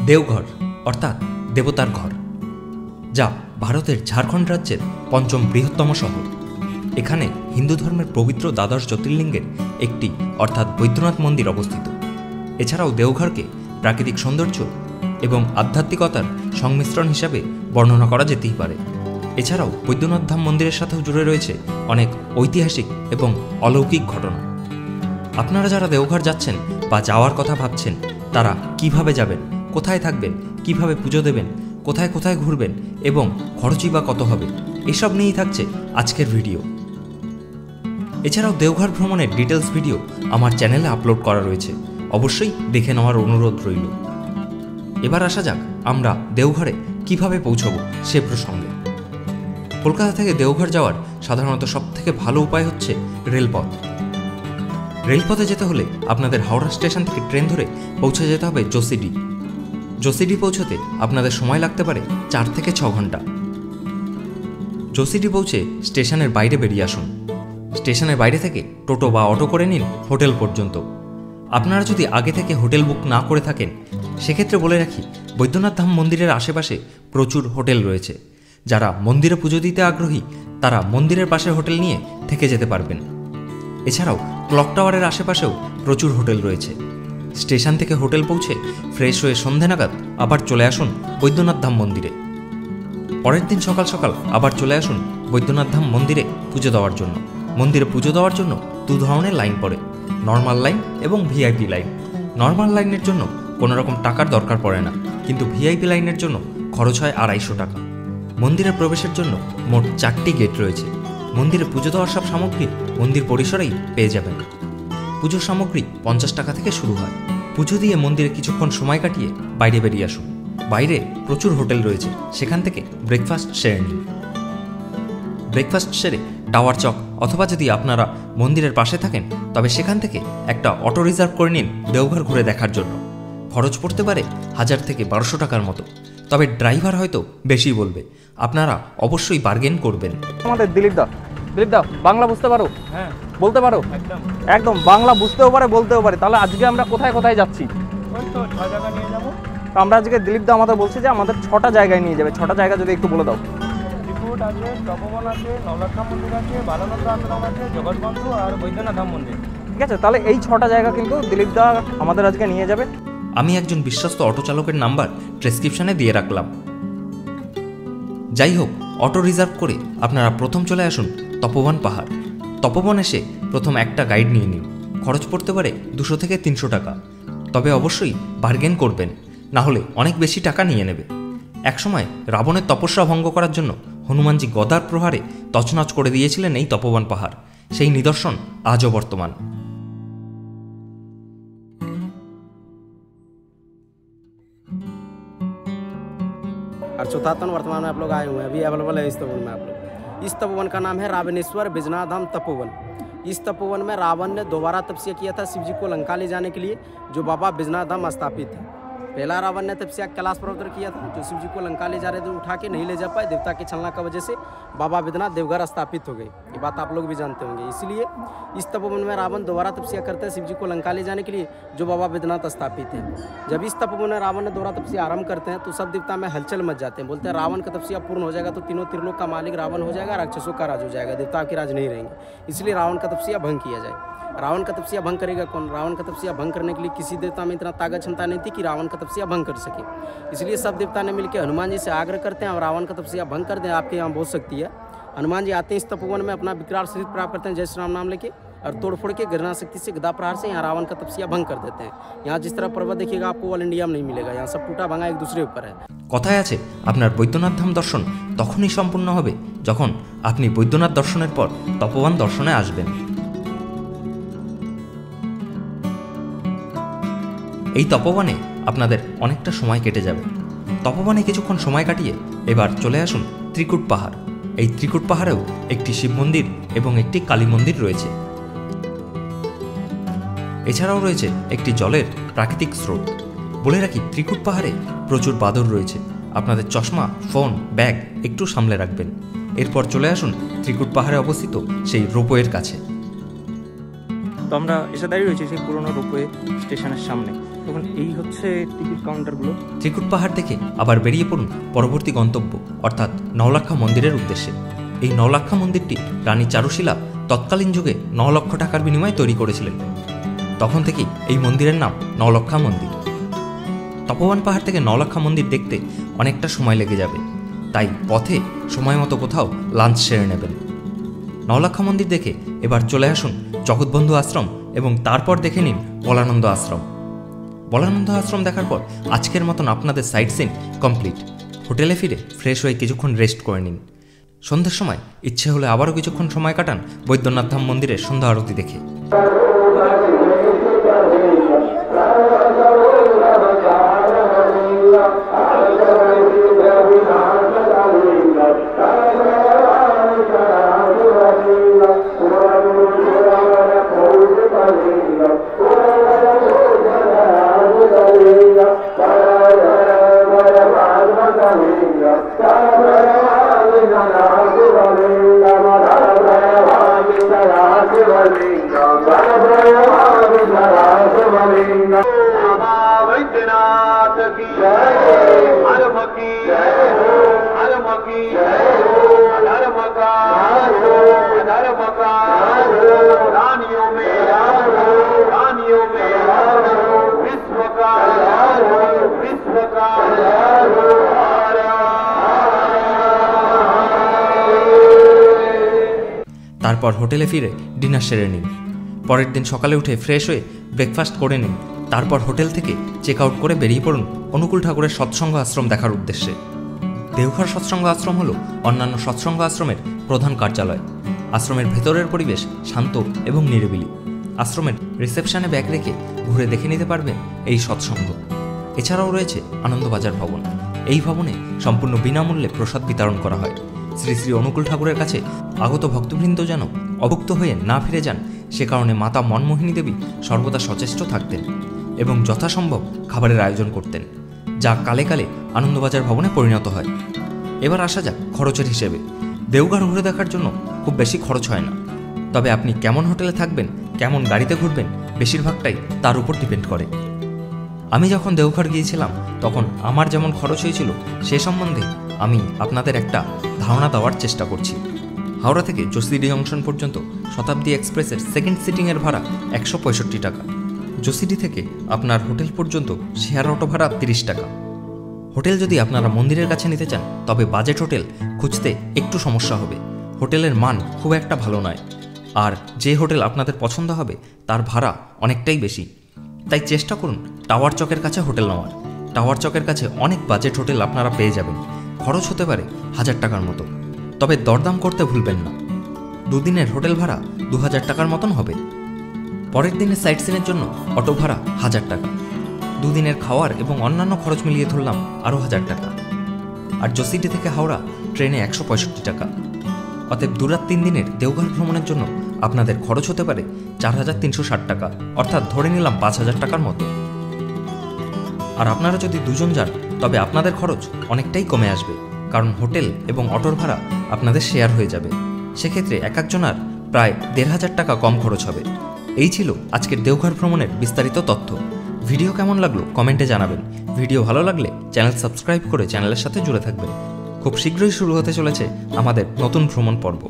দেওঘর অর্থাৎ দেবতার ঘর, যা ভারতের ঝাড়খণ্ড রাজ্যের পঞ্চম বৃহত্তম শহর। এখানে হিন্দু ধর্মের পবিত্র দ্বাদশ জ্যোতির্লিঙ্গের একটি অর্থাৎ বৈদ্যনাথ মন্দির অবস্থিত। এছাড়াও দেওঘরকে প্রাকৃতিক সৌন্দর্য এবং আধ্যাত্মিকতার সংমিশ্রণ হিসাবে বর্ণনা করা যেতেই পারে। এছাড়াও বৈদ্যনাথ ধাম মন্দিরের সাথেও জুড়ে রয়েছে অনেক ঐতিহাসিক এবং অলৌকিক ঘটনা। আপনারা যারা দেওঘর যাচ্ছেন বা যাওয়ার কথা ভাবছেন, তারা কিভাবে যাবেন, কোথায় থাকবেন, কিভাবে পুজো দেবেন, কোথায় কোথায় ঘুরবেন এবং খরচই বা কত হবে, এসব নিয়েই থাকছে আজকের ভিডিও। এছাড়াও দেওঘর ভ্রমণের ডিটেলস ভিডিও আমার চ্যানেলে আপলোড করা রয়েছে, অবশ্যই দেখে নেওয়ার অনুরোধ রইল। এবার আসা যাক আমরা দেওঘরে কিভাবে পৌঁছব সে প্রসঙ্গে। কলকাতা থেকে দেওঘর যাওয়ার সাধারণত সবথেকে ভালো উপায় হচ্ছে রেলপথ। রেলপথে যেতে হলে আপনাদের হাওড়া স্টেশন থেকে ট্রেন ধরে পৌঁছে যেতে হবে জোসিডি। জোসিডি পৌঁছতে আপনাদের সময় লাগতে পারে 4 থেকে 6 ঘন্টা। জোসিডি পৌঁছে স্টেশনের বাইরে বেরিয়ে আসুন। স্টেশনের বাইরে থেকে টোটো বা অটো করে নিন হোটেল পর্যন্ত। আপনারা যদি আগে থেকে হোটেল বুক না করে থাকেন, সেক্ষেত্রে বলে রাখি, বৈদ্যনাথ ধাম মন্দিরের আশেপাশে প্রচুর হোটেল রয়েছে। যারা মন্দিরে পুজো দিতে আগ্রহী, তারা মন্দিরের পাশে হোটেল নিয়ে থেকে যেতে পারবেন। এছাড়াও ক্লক টাওয়ারের আশেপাশেও প্রচুর হোটেল রয়েছে। স্টেশন থেকে হোটেল পৌঁছে ফ্রেশ হয়ে সন্ধে নাগাদ আবার চলে আসুন বৈদ্যনাথ ধাম মন্দিরে। পরের দিন সকাল সকাল আবার চলে আসুন বৈদ্যনাথ ধাম মন্দিরে পুজো দেওয়ার জন্য। মন্দিরে পুজো দেওয়ার জন্য 2 ধরনের লাইন পড়ে, নর্মাল লাইন এবং ভিআইপি লাইন। নর্মাল লাইনের জন্য কোনো রকম টাকার দরকার পড়ে না, কিন্তু ভিআইপি লাইনের জন্য খরচ হয় 250 টাকা। মন্দিরে প্রবেশের জন্য মোট 4টি গেট রয়েছে। মন্দিরে পুজো দেওয়ার সব সামগ্রী মন্দির পরিসরেই পেয়ে যাবেন। পুজোর সামগ্রী 50 টাকা থেকে শুরু হয়। পুজো দিয়ে মন্দিরে কিছুক্ষণ সময় কাটিয়ে বাইরে বেরিয়ে আসুন। বাইরে প্রচুর হোটেল রয়েছে, সেখান থেকে ব্রেকফাস্ট সেরে নিন। ব্রেকফাস্ট সেরে টাওয়ার চক অথবা যদি আপনারা মন্দিরের পাশে থাকেন, তবে সেখান থেকে একটা অটো রিজার্ভ করে নিন দেওঘর ঘুরে দেখার জন্য। খরচ পড়তে পারে 1000 থেকে 1200 টাকার মতো, তবে ড্রাইভার হয়তো বেশি বলবে। আপনারা অবশ্যই বার্গেন করবেন। আমাদের দিলীপ দা বাংলা বুঝতে পারো? হ্যাঁ, বলতে পারো? একদম বাংলা বুঝতেও পারে, বলতেও পারে। তাহলে আজকে আমরা কোথায় কোথায় যাচ্ছি? ওই তো 6 জায়গা নিয়ে যাবো। তো আমরা আজকে দিলীপ দা আমাদের বলছে যে আমাদের 6টা জায়গায় নিয়ে যাবে। 6টা জায়গা যদি একটু বলে দাও। ত্রিকুট আছে, তপবন আছে, নবলক্ষা মন্দির আছে, বালানন্দ আশ্রম আছে, জগৎবন্ধু আর বৈদ্যনাথ ধাম মন্দির। ঠিক আছে, তাহলে এই 6টা জায়গা কিন্তু দিলীপ দা আমাদের আজকে নিয়ে যাবে। আমি একজন বিশ্বস্ত অটো চালকের নাম্বার ডেসক্রিপশনে দিয়ে রাখলাম। যাই হোক, অটো রিজার্ভ করে আপনারা প্রথম চলে আসুন তপবন পাহাড়। তপবন এসে প্রথম একটা গাইড নিয়ে নিন। খরচ পড়তে পারে 200 থেকে 300 টাকা, তবে অবশ্যই বার্গেন করবেন, না হলে অনেক বেশি টাকা নিয়ে নেবে। একসময় রাবণের তপস্যা ভঙ্গ করার জন্য হনুমানজি গদার প্রহারে তছনছ করে দিয়েছিলেন এই তপবন পাহাড়। সেই নিদর্শন আজও বর্তমান। और चौथा वर्तमान में आप लोग आए हुए हैं, अभी अवेलेबल है इस तपोवन में। आप लोग इस तपोवन का नाम है रावणेश्वर बिजनाथ धाम तपोवन। इस तपोवन में रावण ने दोबारा तपस्या किया था शिव जी को लंका ले जाने के लिए, जो बाबा बिजनाथ धाम स्थापित है। पहला रावण ने तपस्या कैलाश पर्वत पर किया था, जो शिव जी को लंका ले जा रहे थे, उठा के नहीं ले जा पाए। देवता की छलना की वजह से बाबा बिजनाथ देवघर स्थापित हो गए। ये बात आप लोग भी जानते होंगे। इसलिए इस तपोवन में रावण दोबारा तपस्या करते हैं शिव जी को लंका ले जाने के लिए, जो बाबा बिजनाथ स्थापित है। जब इस तपोवन में रावण ने दोबारा तपस्या आरंभ करते हैं, तो सब देवता में हलचल मच जाते हैं। बोलते हैं रावण का तपस्या पूर्ण हो जाएगा तो तीनों त्रिलोक का मालिक रावण हो जाएगा, राक्षसों का राज हो जाएगा, देवताओं के राज नहीं रहेंगे। इसलिए रावण का तपस्या भंग किया जाए। रावण का तपस्या भंग करेगा कौन? रावण का तपस्या भंग करने के लिए किसी देवता में इतना ताकत क्षमता नहीं थी कि रावण का तपस्या भंग कर सके। इसलिए सब देवता ने मिलकर हनुमान जी से आग्रह करते हैं, और रावण का तपस्या भंग कर दें, आपके यहाँ बहुत शक्ति है। हनुमान जी आते हैं इस तपोवन में, अपना विकराल शरीर प्राप्त करते हैं, जय श्री राम नाम लेके, और तोड़ फोड़ के गणना शक्ति से गदा प्रहार से यहाँ रावण का तपस्या भंग कर देते हैं। यहाँ जिस तरह पर्वत देखिएगा आपको ऑल इंडिया में नहीं मिलेगा, यहाँ सब टूटा भंगा एक दूसरे ऊपर है। কথায় আছে, আপনার বৈদ্যনাথ ধাম দর্শন তখনই সম্পূর্ণ হবে যখন আপনি বৈদ্যনাথ দর্শনের পর তপবন দর্শনে আসবেন। এই তপবনে আপনাদের অনেকটা সময় কেটে যাবে। তপবনে কিছুক্ষণ সময় কাটিয়ে এবার চলে আসুন ত্রিকুট পাহাড়। এই ত্রিকুট পাহাড়েও একটি শিব মন্দির এবং একটি কালী মন্দির রয়েছে। এছাড়াও রয়েছে একটি জলের প্রাকৃতিক স্রোত। বলে রাখি, ত্রিকুট পাহাড়ে প্রচুর বাদর রয়েছে। আপনাদের চশমা, ফোন, ব্যাগ একটু সামলে রাখবেন। এরপর চলে আসুন ত্রিকুট পাহাড়ে অবস্থিত সেই রোপওয়ের কাছে। তো আমরা এসে দাঁড়িয়ে রয়েছি সেই পুরনো রোপওয়ে স্টেশনের সামনে। তখন এই হচ্ছে টিকিট কাউন্টারগুলো। ত্রিকুট পাহাড় থেকে আবার বেরিয়ে পড়ুন পরবর্তী গন্তব্য অর্থাৎ নওলাখা মন্দিরের উদ্দেশ্যে। এই নওলাখা মন্দিরটি রানী চারুশীলা তৎকালীন যুগে 9 লক্ষ টাকার বিনিময়ে তৈরি করেছিলেন। তখন থেকেই এই মন্দিরের নাম নওলখা মন্দির। তপোবন পাহাড় থেকে নওলখা মন্দির দেখতে অনেকটা সময় লেগে যাবে, তাই পথে সময় মতো কোথাও লাঞ্চ সেরে নেবেন। নওলখা মন্দির দেখে এবার চলে আসুন জগৎবন্ধু আশ্রম এবং তারপর দেখে নিন বলানন্দ আশ্রম। বলানন্দ আশ্রম দেখার পর আজকের মতন আপনাদের সাইট সিন কমপ্লিট। হোটেলে ফিরে ফ্রেশ হয়ে কিছুক্ষণ রেস্ট করে নিন। সন্ধ্যের সময় ইচ্ছে হলে আবারও কিছুক্ষণ সময় কাটান বৈদ্যনাথ ধাম মন্দিরের সন্ধ্যা আরতি দেখে। তারপর হোটেলে ফিরে ডিনার সেরে নিন। পরের দিন সকালে উঠে ফ্রেশ হয়ে ব্রেকফাস্ট করে নিন। তারপর হোটেল থেকে চেক আউট করে বেরিয়ে পড়ুন অনুকূল ঠাকুরের সৎসঙ্গ আশ্রম দেখার উদ্দেশ্যে। দেওঘর সৎসঙ্গ আশ্রম হল অন্যান্য সৎসঙ্গ আশ্রমের প্রধান কার্যালয়। আশ্রমের ভেতরের পরিবেশ শান্ত এবং নিরিবিলি। আশ্রমের রিসেপশনে ব্যাগ রেখে ঘুরে দেখে নিতে পারবেন এই সৎসঙ্গ। এছাড়াও রয়েছে আনন্দবাজার ভবন। এই ভবনে সম্পূর্ণ বিনামূল্যে প্রসাদ বিতরণ করা হয়। শ্রী শ্রী অনুকূল ঠাকুরের কাছে আগত ভক্তবৃন্দ যেন অভুক্ত হয়ে না ফিরে যান, সে কারণে মাতা মনমোহিনী দেবী সর্বদা সচেষ্ট থাকতেন এবং যথাসম্ভব খাবারের আয়োজন করতেন, যা কালে কালে আনন্দবাজার ভবনে পরিণত হয়। এবার আসা যাক খরচের হিসেবে। দেওঘর ঘুরে দেখার জন্য খুব বেশি খরচ হয় না, তবে আপনি কেমন হোটেলে থাকবেন, কেমন গাড়িতে ঘুরবেন, বেশিরভাগটাই তার উপর ডিপেন্ড করে। আমি যখন দেওঘর গিয়েছিলাম তখন আমার যেমন খরচ হয়েছিল সে সম্বন্ধে আমি আপনাদের একটা ধারণা দেওয়ার চেষ্টা করছি। হাওড়া থেকে জসিডি জংশন পর্যন্ত শতাব্দী এক্সপ্রেসের সেকেন্ড সিটিংয়ের ভাড়া 165 টাকা। জসিডি থেকে আপনার হোটেল পর্যন্ত শেয়ার অটো ভাড়া 30 টাকা। হোটেল যদি আপনারা মন্দিরের কাছে নিতে চান তবে বাজেট হোটেল খুঁজতে একটু সমস্যা হবে। হোটেলের মান খুব একটা ভালো নয়, আর যে হোটেল আপনাদের পছন্দ হবে তার ভাড়া অনেকটাই বেশি। তাই চেষ্টা করুন টাওয়ার চকের কাছে হোটেল নেওয়ার। টাওয়ার চকের কাছে অনেক বাজেট হোটেল আপনারা পেয়ে যাবেন। খরচ হতে পারে 1000 টাকার মতো, তবে দরদাম করতে ভুলবেন না। দুদিনের হোটেল ভাড়া 2000 টাকার মতন হবে। পরের দিনের সাইট সিনের জন্য অটো ভাড়া 1000 টাকা। দুদিনের খাওয়ার এবং অন্যান্য খরচ মিলিয়ে ধরলাম আরও 1000 টাকা। আর জসিডি থেকে হাওড়া ট্রেনে 165 টাকা। অতএব 2 রাত 3 দিনের দেওঘর ভ্রমণের জন্য আপনাদের খরচ হতে পারে 4360 টাকা, অর্থাৎ ধরে নিলাম 5000 টাকার মতো। আর আপনারা যদি দুজন যান তবে আপনাদের খরচ অনেকটাই কমে আসবে, কারণ হোটেল এবং অটোর ভাড়া আপনাদের শেয়ার হয়ে যাবে। সেক্ষেত্রে এক একজনার প্রায় 1500 টাকা কম খরচ হবে। এই ছিল আজকের দেওঘর ভ্রমণের বিস্তারিত তথ্য। ভিডিও কেমন লাগলো কমেন্টে জানাবেন। ভিডিও ভালো লাগলে চ্যানেল সাবস্ক্রাইব করে চ্যানেলের সাথে জুড়ে থাকবেন। খুব শীঘ্রই শুরু হতে চলেছে আমাদের নতুন ভ্রমণ পর্ব।